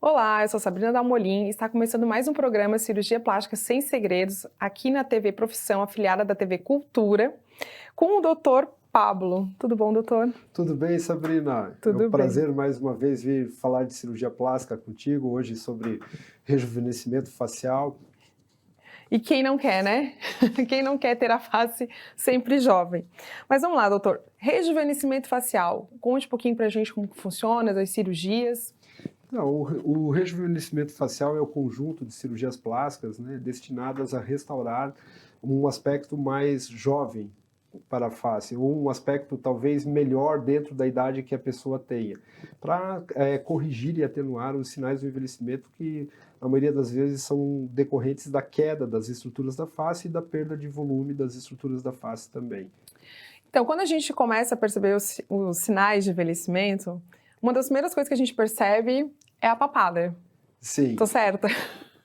Olá, eu sou Sabrina Dalmolin e está começando mais um programa Cirurgia Plástica Sem Segredos, aqui na TV Profissão, afiliada da TV Cultura, com o Dr. Pablo. Tudo bom, doutor? Tudo bem, Sabrina? É um Tudo bem. prazer mais uma vez vir falar de cirurgia plástica contigo, hoje sobre rejuvenescimento facial. E quem não quer, né? Quem não quer ter a face sempre jovem. Mas vamos lá, doutor. Rejuvenescimento facial. Conte um pouquinho pra gente como que funciona, as cirurgias. Não, o rejuvenescimento facial é o conjunto de cirurgias plásticas, né, destinadas a restaurar um aspecto mais jovem para a face, ou um aspecto talvez melhor dentro da idade que a pessoa tenha, para corrigir e atenuar os sinais do envelhecimento que, a maioria das vezes, são decorrentes da queda das estruturas da face e da perda de volume das estruturas da face também. Então, quando a gente começa a perceber os sinais de envelhecimento, uma das primeiras coisas que a gente percebe é a papada. Sim. Tô certa?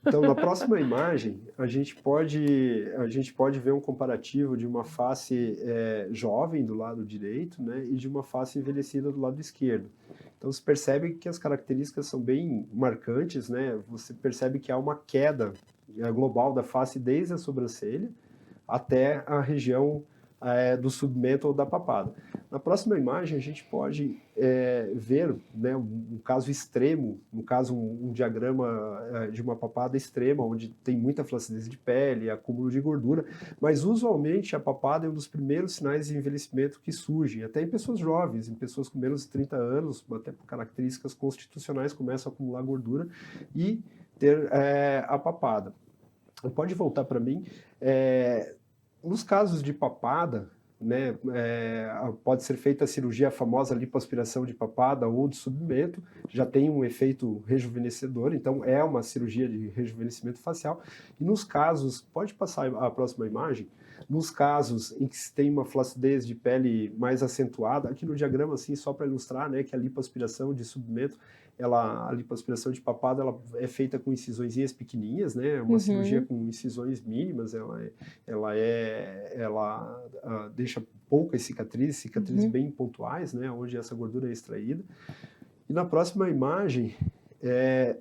Então, na próxima imagem, a gente pode ver um comparativo de uma face jovem do lado direito, né, e de uma face envelhecida do lado esquerdo. Então, você percebe que as características são bem marcantes, né? Você percebe que há uma queda global da face desde a sobrancelha até a região do submento ou da papada. Na próxima imagem, a gente pode ver, né, um caso extremo, no caso um diagrama de uma papada extrema, onde tem muita flacidez de pele, acúmulo de gordura, mas usualmente a papada é um dos primeiros sinais de envelhecimento que surgem, até em pessoas jovens, em pessoas com menos de 30 anos, até por características constitucionais, começam a acumular gordura e ter a papada. Pode voltar para mim. Nos casos de papada, né, pode ser feita a cirurgia, a famosa lipoaspiração de papada ou de submento, já tem um efeito rejuvenescedor, então é uma cirurgia de rejuvenescimento facial. E nos casos, pode passar a próxima imagem, nos casos em que se tem uma flacidez de pele mais acentuada, aqui no diagrama, assim, só para ilustrar, né, que a lipoaspiração de submento, a lipoaspiração de papada, ela é feita com incisõezinhas pequenininhas, né, uma cirurgia com incisões mínimas, ela deixa poucas cicatrizes bem pontuais, né, onde essa gordura é extraída. E na próxima imagem,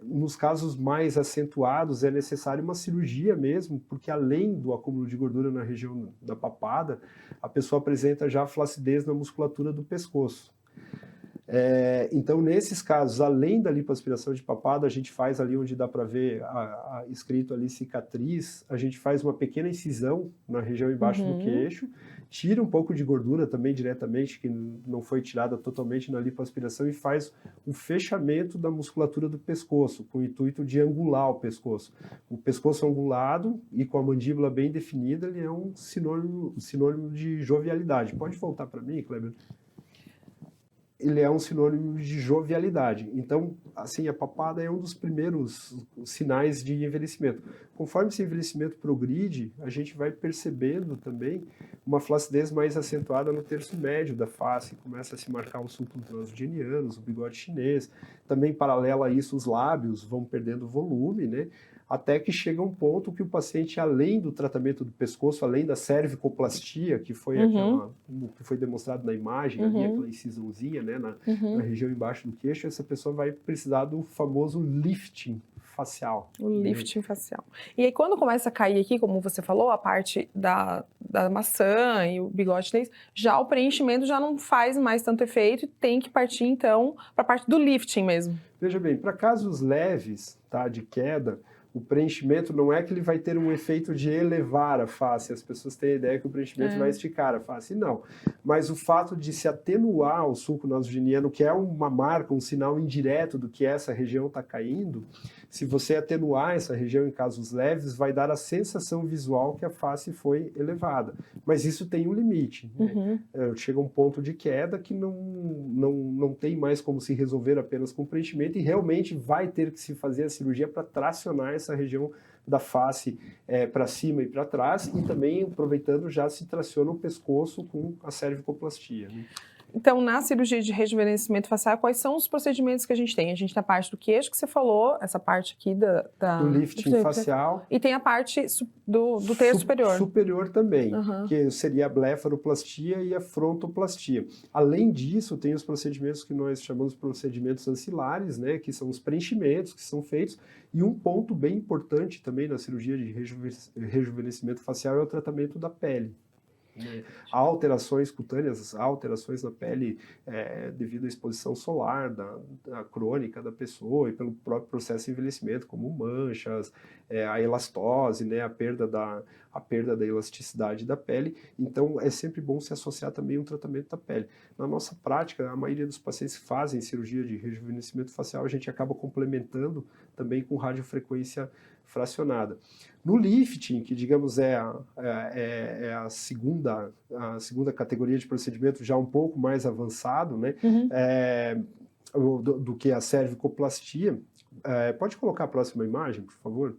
nos casos mais acentuados, é necessária uma cirurgia mesmo, porque além do acúmulo de gordura na região da papada, a pessoa apresenta já flacidez na musculatura do pescoço. Então, nesses casos, além da lipoaspiração de papada, a gente faz ali onde dá para ver escrito ali cicatriz, a gente faz uma pequena incisão na região embaixo do queixo, tira um pouco de gordura também diretamente, que não foi tirada totalmente na lipoaspiração, e faz o fechamento da musculatura do pescoço, com o intuito de angular o pescoço. O pescoço angulado e com a mandíbula bem definida, ele é um sinônimo de jovialidade. Pode voltar para mim, Kleber? Ele é um sinônimo de jovialidade. Então, assim, a papada é um dos primeiros sinais de envelhecimento. Conforme esse envelhecimento progride, a gente vai percebendo também uma flacidez mais acentuada no terço médio da face, começa a se marcar os sulcos transgenianos, o bigode chinês. Também, paralelo a isso, os lábios vão perdendo volume, né? Até que chega um ponto que o paciente, além do tratamento do pescoço, além da cervicoplastia, que foi que foi demonstrado na imagem, ali, aquela incisãozinha, né, na região embaixo do queixo, essa pessoa vai precisar do famoso lifting facial. O lifting facial. E aí, quando começa a cair aqui, como você falou, a parte da maçã e o bigode chinês, já o preenchimento já não faz mais tanto efeito e tem que partir, então, para a parte do lifting mesmo. Veja bem, para casos leves, tá, de queda, o preenchimento não é que ele vai ter um efeito de elevar a face, as pessoas têm a ideia que o preenchimento vai esticar a face, não. Mas o fato de se atenuar o sulco nasogeniano, que é uma marca, um sinal indireto do que essa região está caindo, se você atenuar essa região em casos leves, vai dar a sensação visual que a face foi elevada. Mas isso tem um limite, né? Chega um ponto de queda que não tem mais como se resolver apenas com preenchimento e realmente vai ter que se fazer a cirurgia para tracionar essa região da face para cima e para trás, e também, aproveitando, já se traciona o pescoço com a cervicoplastia, né? Então, na cirurgia de rejuvenescimento facial, quais são os procedimentos que a gente tem? A gente tem a parte do queixo que você falou, essa parte aqui Do lifting facial. E tem a parte do terço superior. Superior também, Uhum. que seria a blefaroplastia e a frontoplastia. Além disso, tem os procedimentos que nós chamamos de procedimentos ancilares, né, que são os preenchimentos que são feitos. E um ponto bem importante também na cirurgia de rejuvenescimento facial é o tratamento da pele. Há alterações cutâneas, há alterações na pele devido à exposição solar da crônica da pessoa e pelo próprio processo de envelhecimento, como manchas, a elastose, né, a perda da elasticidade da pele. Então, é sempre bom se associar também um tratamento da pele. Na nossa prática, a maioria dos pacientes que fazem cirurgia de rejuvenescimento facial, a gente acaba complementando também com radiofrequência fracionada. No lifting, que digamos é a segunda categoria de procedimento já um pouco mais avançado, né, do que a cervicoplastia. Pode colocar a próxima imagem, por favor?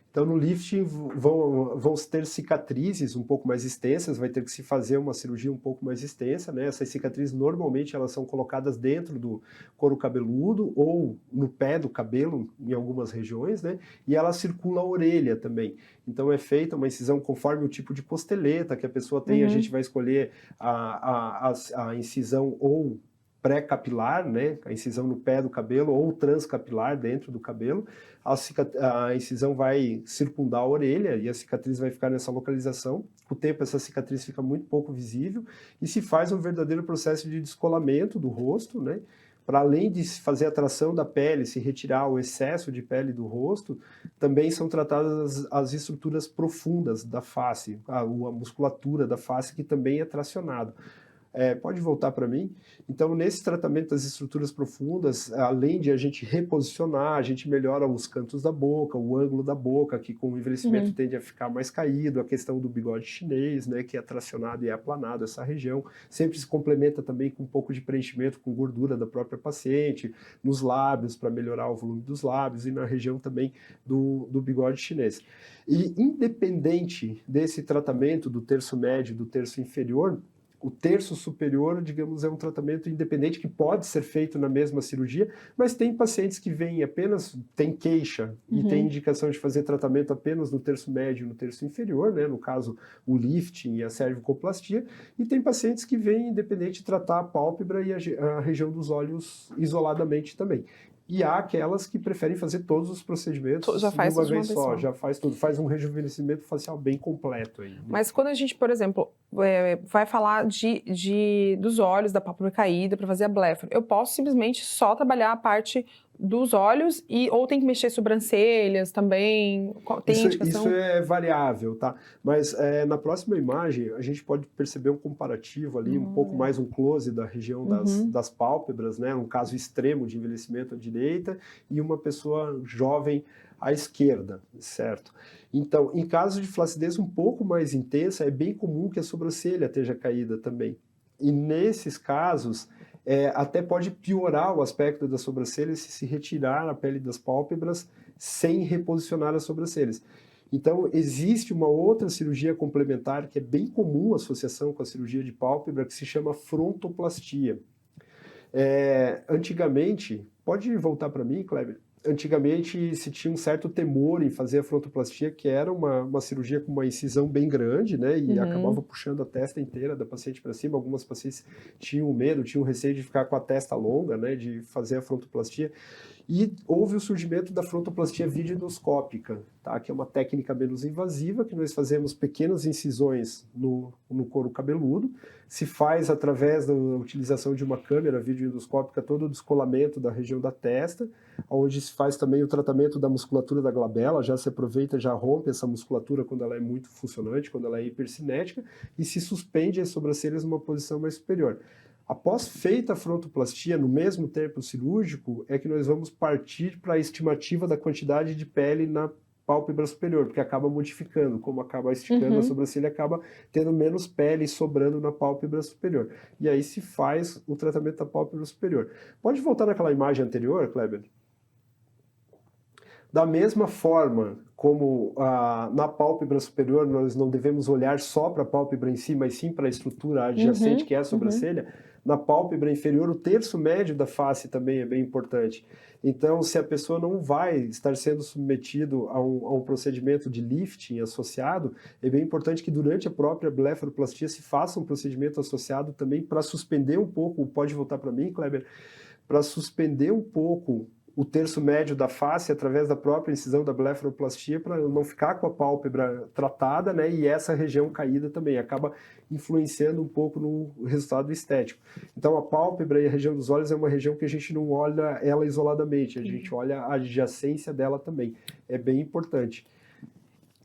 Então, no lifting vão ter cicatrizes um pouco mais extensas, vai ter que se fazer uma cirurgia um pouco mais extensa, né? Essas cicatrizes, normalmente, elas são colocadas dentro do couro cabeludo ou no pé do cabelo, em algumas regiões, né? E ela circula a orelha também. Então, é feita uma incisão conforme o tipo de costeleta que a pessoa tem. A gente vai escolher a incisão ou pré-capilar, né, a incisão no pé do cabelo, ou transcapilar dentro do cabelo. A incisão vai circundar a orelha e a cicatriz vai ficar nessa localização. Com o tempo, essa cicatriz fica muito pouco visível e se faz um verdadeiro processo de descolamento do rosto, né, para além de se fazer a tração da pele, se retirar o excesso de pele do rosto, também são tratadas as estruturas profundas da face, a musculatura da face, que também é tracionado. Pode voltar para mim? Então, nesse tratamento das estruturas profundas, além de a gente reposicionar, a gente melhora os cantos da boca, o ângulo da boca, que com o envelhecimento tende a ficar mais caído, a questão do bigode chinês, né, que é tracionado e é aplanado essa região, sempre se complementa também com um pouco de preenchimento com gordura da própria paciente, nos lábios, para melhorar o volume dos lábios, e na região também do bigode chinês. E independente desse tratamento do terço médio e do terço inferior, o terço superior, digamos, é um tratamento independente que pode ser feito na mesma cirurgia, mas tem pacientes que vêm apenas, tem queixa e tem indicação de fazer tratamento apenas no terço médio e no terço inferior, né? No caso, o lifting e a cervicoplastia, e tem pacientes que vêm independente de tratar a pálpebra e a região dos olhos isoladamente também. E há aquelas que preferem fazer todos os procedimentos de uma vez só, já faz tudo, faz um rejuvenescimento facial bem completo aí. Né? Mas quando a gente, por exemplo, vai falar dos olhos, da pálpebra caída para fazer a blefaro, eu posso simplesmente só trabalhar a parte dos olhos ou tem que mexer sobrancelhas também? Tem indicação? Isso é variável, tá? Mas na próxima imagem a gente pode perceber um comparativo ali, um pouco mais um close da região das pálpebras, né? Um caso extremo de envelhecimento à direita e uma pessoa jovem à esquerda, certo? Então, em caso de flacidez um pouco mais intensa, é bem comum que a sobrancelha esteja caída também. E nesses casos, até pode piorar o aspecto da sobrancelha se retirar a pele das pálpebras sem reposicionar as sobrancelhas. Então, existe uma outra cirurgia complementar que é bem comum a associação com a cirurgia de pálpebra, que se chama frontoplastia. Antigamente, pode voltar para mim, Kleber? Antigamente se tinha um certo temor em fazer a frontoplastia, que era uma cirurgia com uma incisão bem grande, né? E acabava puxando a testa inteira da paciente para cima. Algumas pacientes tinham medo, tinham receio de ficar com a testa longa, né? De fazer a frontoplastia. E houve o surgimento da frontoplastia videoendoscópica, tá? Que é uma técnica menos invasiva, que nós fazemos pequenas incisões no couro cabeludo, se faz através da utilização de uma câmera videoendoscópica todo o descolamento da região da testa, onde se faz também o tratamento da musculatura da glabela, já se aproveita, já rompe essa musculatura quando ela é muito funcionante, quando ela é hipercinética, e se suspende as sobrancelhas numa posição mais superior. Após feita a frontoplastia, no mesmo tempo cirúrgico, é que nós vamos partir para a estimativa da quantidade de pele na pálpebra superior, porque acaba modificando, como acaba esticando a sobrancelha, acaba tendo menos pele sobrando na pálpebra superior. E aí se faz o tratamento da pálpebra superior. Pode voltar naquela imagem anterior, Kleber? Da mesma forma como na pálpebra superior nós não devemos olhar só para a pálpebra em si, mas sim para a estrutura adjacente, que é a sobrancelha, na pálpebra inferior o terço médio da face também é bem importante. Então, se a pessoa não vai estar sendo submetido a um procedimento de lifting associado, é bem importante que durante a própria blefaroplastia se faça um procedimento associado também para suspender um pouco, pode voltar para mim, Kleber, para suspender um pouco o terço médio da face através da própria incisão da blefaroplastia para não ficar com a pálpebra tratada, né? E essa região caída também acaba influenciando um pouco no resultado estético. Então a pálpebra e a região dos olhos é uma região que a gente não olha ela isoladamente, a gente olha a adjacência dela também. É bem importante.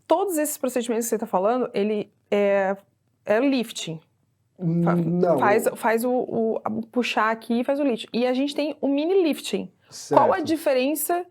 Todos esses procedimentos que você está falando, ele é lifting. Não. Faz o puxar aqui e faz o lifting. E a gente tem o mini lifting. Certo. Qual a diferença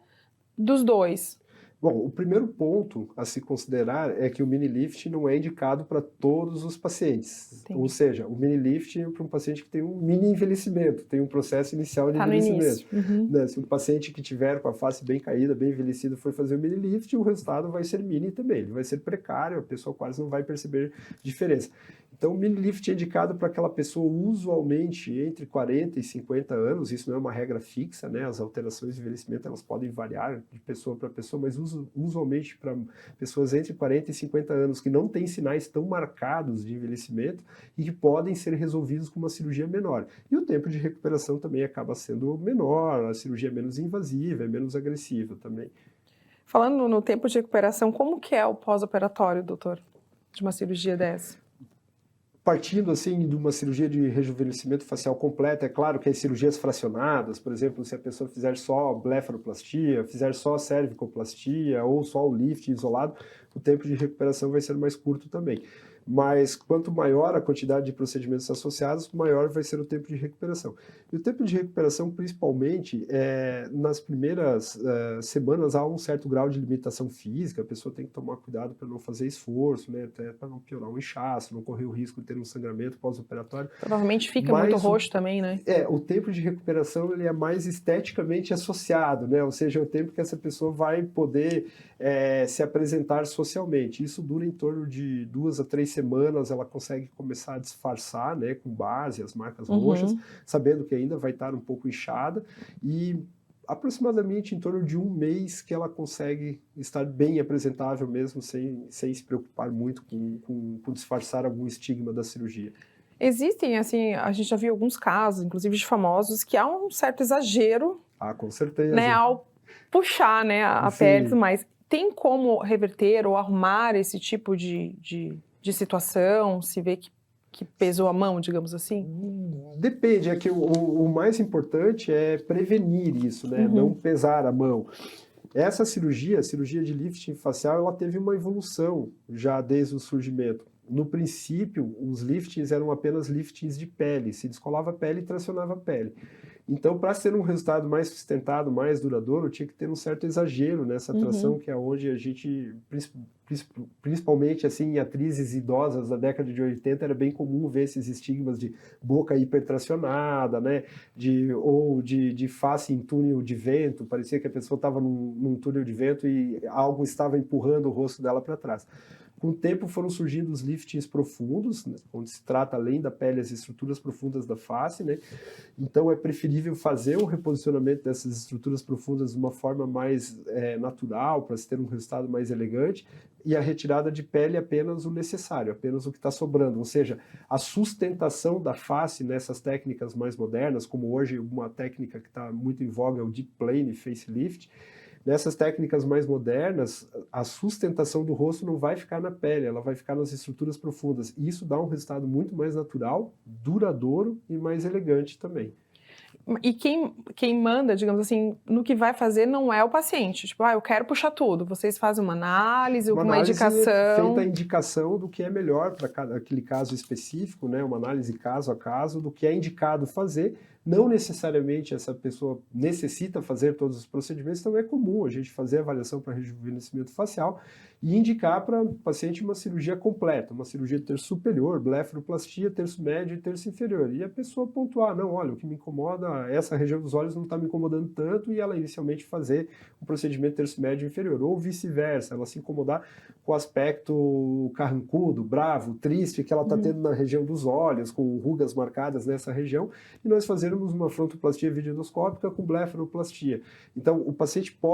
dos dois? Bom, o primeiro ponto a se considerar é que o mini lift não é indicado para todos os pacientes. Entendi. Ou seja, o mini lift é para um paciente que tem um mini envelhecimento, tem um processo inicial de envelhecimento. Né? Se um paciente que tiver com a face bem caída, bem envelhecida, for fazer o mini lift, o resultado vai ser mini também. Ele vai ser precário, a pessoa quase não vai perceber diferença. Então, o mini lift é indicado para aquela pessoa usualmente entre 40 e 50 anos, isso não é uma regra fixa, né? As alterações de envelhecimento elas podem variar de pessoa para pessoa, mas usualmente para pessoas entre 40 e 50 anos que não têm sinais tão marcados de envelhecimento e que podem ser resolvidos com uma cirurgia menor. E o tempo de recuperação também acaba sendo menor, a cirurgia é menos invasiva, é menos agressiva também. Falando no tempo de recuperação, como que é o pós-operatório, doutor, de uma cirurgia dessa? Partindo assim de uma cirurgia de rejuvenescimento facial completa, é claro que as cirurgias fracionadas, por exemplo, se a pessoa fizer só blefaroplastia, fizer só cervicoplastia ou só o lift isolado, o tempo de recuperação vai ser mais curto também. Mas quanto maior a quantidade de procedimentos associados, maior vai ser o tempo de recuperação. E o tempo de recuperação, principalmente, nas primeiras semanas, há um certo grau de limitação física, a pessoa tem que tomar cuidado para não fazer esforço, né, até para não piorar um inchaço, não correr o risco de ter um sangramento pós-operatório. Provavelmente fica muito roxo também, né? O tempo de recuperação ele é mais esteticamente associado, né? Ou seja, é o tempo que essa pessoa vai poder se apresentar socialmente. Isso dura em torno de 2 a 3 semanas, ela consegue começar a disfarçar, né, com base, as marcas roxas, sabendo que ainda vai estar um pouco inchada, e aproximadamente em torno de 1 mês que ela consegue estar bem apresentável mesmo, sem se preocupar muito com disfarçar algum estigma da cirurgia. Existem, assim, a gente já viu alguns casos, inclusive de famosos, que há um certo exagero, com certeza, né, ao puxar, né, a pele, mas tem como reverter ou arrumar esse tipo de situação, se vê que pesou a mão, digamos assim? Depende, é que o mais importante é prevenir isso, né? Não pesar a mão. Essa cirurgia, a cirurgia de lifting facial, ela teve uma evolução já desde o surgimento. No princípio, os liftings eram apenas liftings de pele, se descolava a pele e tracionava a pele. Então, para ter um resultado mais sustentado, mais duradouro, tinha que ter um certo exagero nessa tração, que é onde a gente, principalmente assim, em atrizes idosas da década de 80, era bem comum ver esses estigmas de boca hipertracionada, né? Ou de face em túnel de vento, parecia que a pessoa estava num túnel de vento e algo estava empurrando o rosto dela para trás. Com o tempo foram surgindo os liftings profundos, né, onde se trata além da pele as estruturas profundas da face, né? Então é preferível fazer um reposicionamento dessas estruturas profundas de uma forma mais natural, para se ter um resultado mais elegante, e a retirada de pele apenas o necessário, apenas o que está sobrando. Ou seja, a sustentação da face nessas técnicas mais modernas, como hoje uma técnica que está muito em voga é o Deep Plane Facelift. Nessas técnicas mais modernas, a sustentação do rosto não vai ficar na pele, ela vai ficar nas estruturas profundas. E isso dá um resultado muito mais natural, duradouro e mais elegante também. E quem manda, digamos assim, no que vai fazer não é o paciente. Tipo, eu quero puxar tudo. Vocês fazem uma análise, uma indicação. Feita a indicação do que é melhor para aquele caso específico, né? Uma análise caso a caso do que é indicado fazer, Não necessariamente essa pessoa necessita fazer todos os procedimentos, então é comum a gente fazer avaliação para rejuvenescimento facial e indicar para o paciente uma cirurgia completa, uma cirurgia terço superior, blefaroplastia, terço médio e terço inferior. E a pessoa pontuar, não, olha, o que me incomoda, essa região dos olhos não está me incomodando tanto, e ela inicialmente fazer o procedimento terço médio e inferior. Ou vice-versa, ela se incomodar com o aspecto carrancudo, bravo, triste que ela está tendo na região dos olhos, com rugas marcadas nessa região, e nós fazermos uma frontoplastia videoendoscópica com blefaroplastia. Então, o paciente pode